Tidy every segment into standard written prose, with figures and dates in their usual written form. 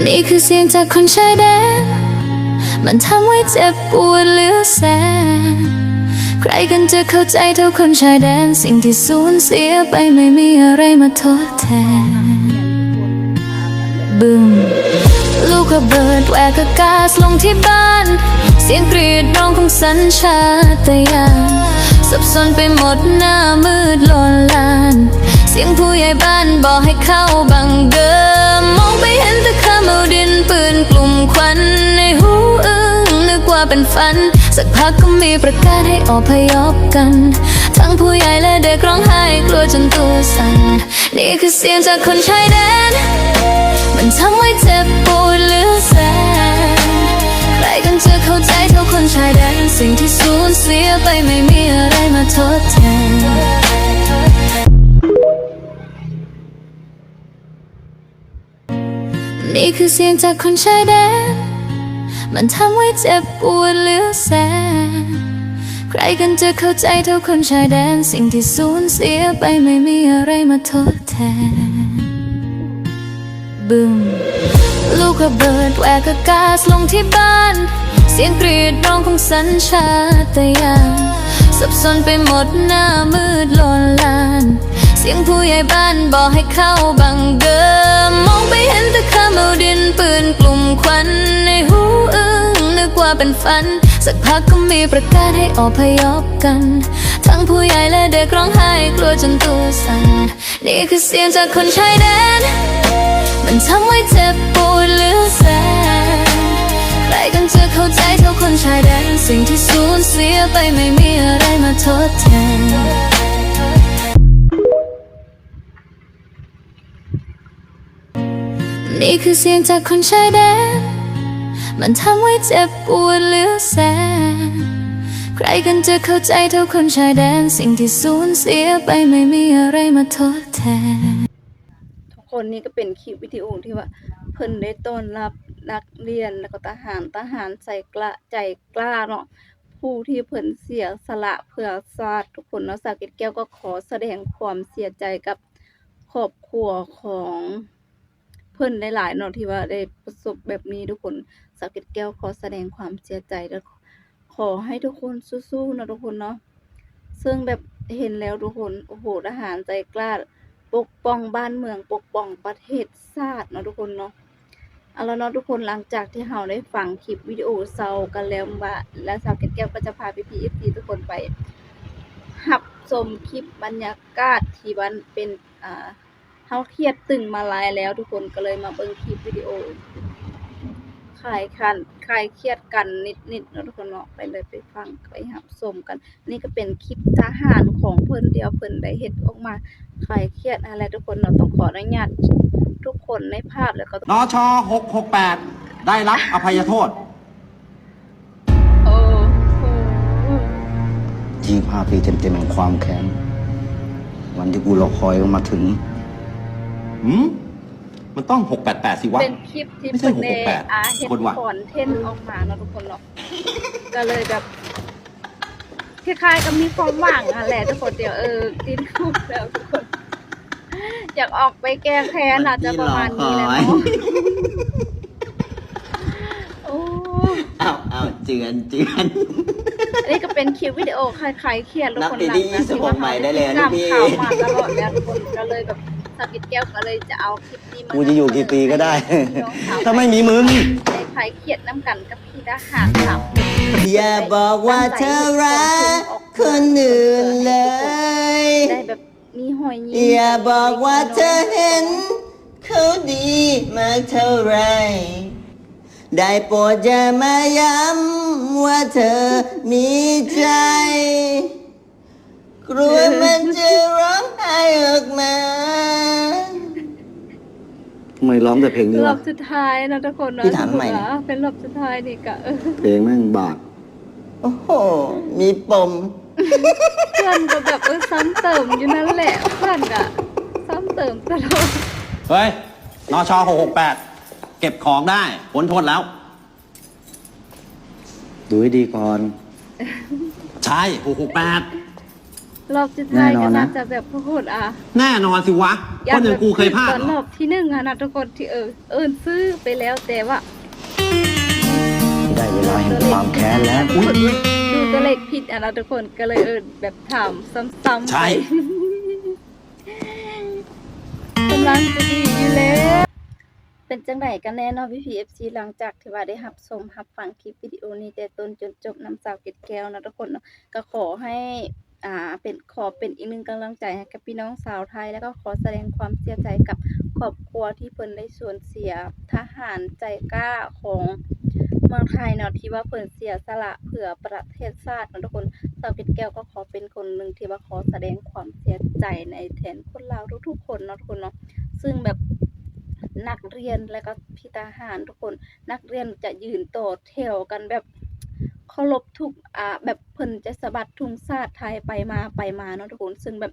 นี่คือเสียงจากคนชายแดนมันทำให้เจ็บปวดเหลือแสนใครกันจะเข้าใจเท่าคนชายแดนสิ่งที่สูญเสียไปไม่มีอะไรมาทดแทนบึ้มลูกระเบิดแหวกอากาศลงที่บ้านเสียงกรีดร้องของสัญชาตญาณสับสนไปหมดหน้ามืดโลนลานเสียงผู้ใหญ่บ้านบอกให้เข้าบังเดิมมองไปเห็นแต่ขม่าวดินปืนกลุ่มควันในหูอึ้งนึกว่าเป็นฝันสักพักก็มีประกาศให้อพยพกันทั้งผู้ใหญ่และเด็กร้องไห้กลัวจนตัวสั่นนี่คือเสียงจากคนชายแดนมันทำให้เจ็บปวดเหลือแสนใครกันจะเข้าใจเท่าคนชายแดนสิ่งที่สูญเสียไปไม่มีอะไรมาทดแทนนี่คือเสียงจากคนชายแดนมันทำให้เจ็บปวดเหลือแสนใครกันจะเข้าใจเท่าคนชายแดนสิ่งที่สูญเสียไปไม่มีอะไรมาทดแทนบึ้มลูกระเบิดแหวกอากาศลงที่บ้านเสียงกรีดร้องของสัญชาตญาณสับสนไปหมดหน้ามืดโลนลานเสียงผู้ใหญ่บ้านบอกให้เข้าบังเดิมมองไปเห็นแต่ขม่าวดินปืนกลุ่มควันในหูอึ้งนึกว่าเป็นฝันสักพักก็มีประกาศให้อพยพกันทั้งผู้ใหญ่และเด็กร้องไห้กลัวจนตัวสั่นนี่คือเสียงจากคนชายแดนมันทำให้เจ็บปวดเหลือแสนใครกันจะเข้าใจเท่าคนชายแดนสิ่งที่สูญเสียไปไม่มีอะไรมาทดแทนนี่คือเสียงจากคนชายแดนมันทำให้เจ็บปวดเหลือแสนใครกันจะเข้าใจเท่าคนชายแดนสิ่งที่สูญเสียไปไม่มีอะไรมาทดแทนทุกคนนี่ก็เป็นคลิปวิดีโอที่ว่าเพิ่นได้ต้อนรับนักเรียนแล้วก็ทหารใจกล้าเนาะผู้ที่เพิ่นเสียสละเพื่อชาติทุกคนเนาะสาวเกตแก้วก็ขอแสดงความเสียใจกับครอบครัวของเพิ่นหลายๆเนาะที่ว่าได้ประสบแบบนี้ทุกคนสาวเกตแก้วขอแสดงความเสียใจและขอให้ทุกคนสู้ๆนะทุกคนเนาะซึ่งแบบเห็นแล้วทุกคนโอ้โหทหารใจกล้าปกป้องบ้านเมืองปกป้องประเทศชาติเนาะทุกคนเนาะเอาแล้วเนาะทุกคนหลังจากที่เราได้ฟังคลิปวิดีโอเซากันแล้วว่าแล้วสาวเกตแก้วก็จะพาพี่ๆ FC ทุกคนไปรับชมคลิปบรรยากาศที่มันเป็นเฮาเครียดตึงมาหลายแล้วทุกคนก็เลยมาเบิ่งคลิปวิดีโอคลายเครียดกันนิดๆเนาะทุกคนเนาะไปเลยไปฟังไปรับชมกันนี่ก็เป็นคลิปทหารของเพิ่นเดียวเพิ่นได้เฮ็ดออกมาคลายเครียดอะไรทุกคนเนาะต้องขออนุญาตทุกคนในภาพแล้วก็นช668ได้รับอภัยโทษโอ้โห25 ปีเต็มๆแห่งความแค้นวันที่กูรอคอยมาถึงมันต้อง688สิวะเป็นคลิปที่ ไม่ใช่ เพิ่นได้เฮ็ด คนว่ะ คอนเทนต์ออกมาเนาะทุกคนเนาะก็เลยแบบคล้ายๆกับมีความหวังแหละทุกคนเดี๋ยวกินคุกแล้วทุกคนอยากออกไปแก้แค้นอาจจะประมาณนี้แหละเนาะโอ้เอาเจือนอันนี้ก็เป็นคลิปวิดีโอคล้ายๆเครียดทุกคนหลังจากที่ว่าเราได้ตามข่าวมาตลอดแล้วทุกคนก็เลยแบบสกิดแก้วก็เลยจะเอาคลิปนี้มากูจะอยู่กี่ปีก็ได้ ถ้าไม่มีมึงคล้ายๆเครียดน้ำกันกับพี่ทหารสาวอย่าบอกว่าเธอรักคนอื่นเลยได้แบบมีหอยยิ้มอย่าบอกว่าเธอเห็นเขาดีมากเท่าไรได้โปรดอย่ามาย้ำว่าเธอมีใจกลัวมันจะร้องไห้ออกมาทำไมร้องแต่เพลงนี้รอบสุดท้ายนะทุกคนนะเป็นรอบสุดท้ายนี่กะเพลงแม่งบาดโอ้โหมีปมเพื่อนก็แบบซ้ำเติมอยู่นั่นแหละเพื่อนอะซ้ำเติมตลอดเฮ้ยนช668เก็บของได้พ้นโทษแล้วดูให้ดีก่อนใช่668 รอบสุดท้าย แน่น ก็ อนนะ น่าจะแบบพวกคนแน่นอนสิวะคนอย่างกูเคยพลาด ตอน เหร ร อ อบที่หนึ่งนะทุกคนที่เอิ้นซื้อไปแล้วแต่ว่า ได้เวลาแห่งความแค้นแล้ว ทุกคนดูตัวเลขผิดนะทุกคนก็เลยแบบถามซ้ำๆ ใช่ ไปกำลังจะดีอยู่แล้ว เป็นจังไดกันแน่เนาะ VPFC หลังจากที่ว่าได้รับชมรับฟังคลิปวิดีโอนี้แต่ต้นจนจบนำสาวเกตแก้วนะทุกคนเนาะก็ขอให้เป็นอีกหนึ่งกำลังใจให้กับพี่น้องสาวไทย แล้วก็ขอแสดงความเสียใจกับครอบครัวที่เพิ่นได้สูญเสียทหารใจกล้าของเมืองไทยเนาะที่ว่าเพิ่นเสียสละเพื่อประเทศชาติเนาะทุกคนสาวเกตแก้วก็ขอเป็นคนหนึ่งที่ว่าขอแสดงความเสียใจในแทนคนลาวทุกๆคนเนาะทุกคนเนาะซึ่งแบบนักเรียนและก็พี่ทหารทุกคนนักเรียนจะยืนต่อแถวกันแบบเคารพทุกแบบเพิ่นจะสะบัดธงชาติไทยไปมาเนาะทุกคนซึ่งแบบ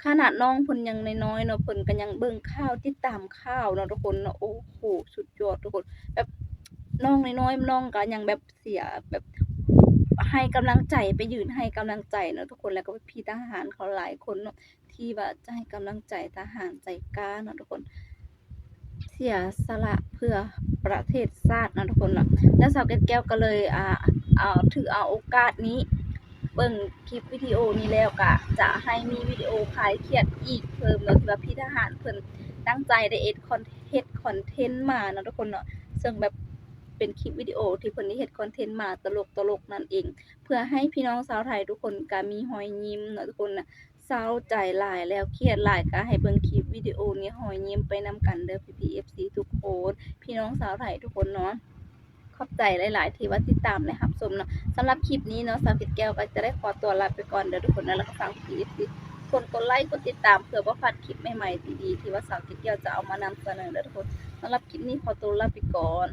ขนาดน้องเพิ่นยังน้อยๆเนาะเพิ่นก็ยังเบิ่งข่าวติดตามข่าวเนาะทุกคนเนาะโอ้โหสุดยอดทุกคนแบบน้องน้อยๆน้องก็ยังแบบเสียแบบให้กำลังใจไปยืนให้กำลังใจเนาะทุกคนแล้วก็พี่ทหารเขาหลายคนเนาะที่ว่าจะให้กำลังใจทหารใจกล้าเนาะทุกคน เสียสละเพื่อประเทศชาตินะทุกคนเนาะแล้วสาวแก้วก็เลยถือเอาโอกาสนี้เบิ่งคลิปวิดีโอนี้แล้วก็จะให้มีวิดีโอคลายเครียดอีกเพิ่มเนาะสำหรับพี่ทหารเพิ่นตั้งใจได้เฮ็ดคอนเทนต์มาเนาะทุกคนเนาะซึ่งแบบเป็นคลิปวิดีโอที่เพิ่นได้เฮ็ดคอนเทนต์มาตลกนั่นเองเพื่อให้พี่น้องชาวไทยทุกคนก็มีรอยยิ้มเนาะทุกคนน่ะ เศร้าใจหลายแล้วเครียดหลายก็ให้เบิ่งคลิปวิดีโอนี้รอยยิ้มไปนำกันเด้อพี่ๆ FC ทุกคนพี่น้องชาวไทยทุกคนเนาะขอบใจหลายๆที่ว่าติดตามและรับชมเนาะสำหรับคลิปนี้เนาะสาวเพชรแก้วก็จะได้ขอตัวลาไปก่อนเด้อทุกคนนะแล้วก็ฝากพี่ FC กดไลค์กดติดตามเพื่อบ่พลาดคลิปใหม่ๆดีๆที่ว่าสาวเพชรแก้วจะเอามานำเสนอเด้อทุกคนสำหรับคลิปนี้ขอตัวลาไปก่อน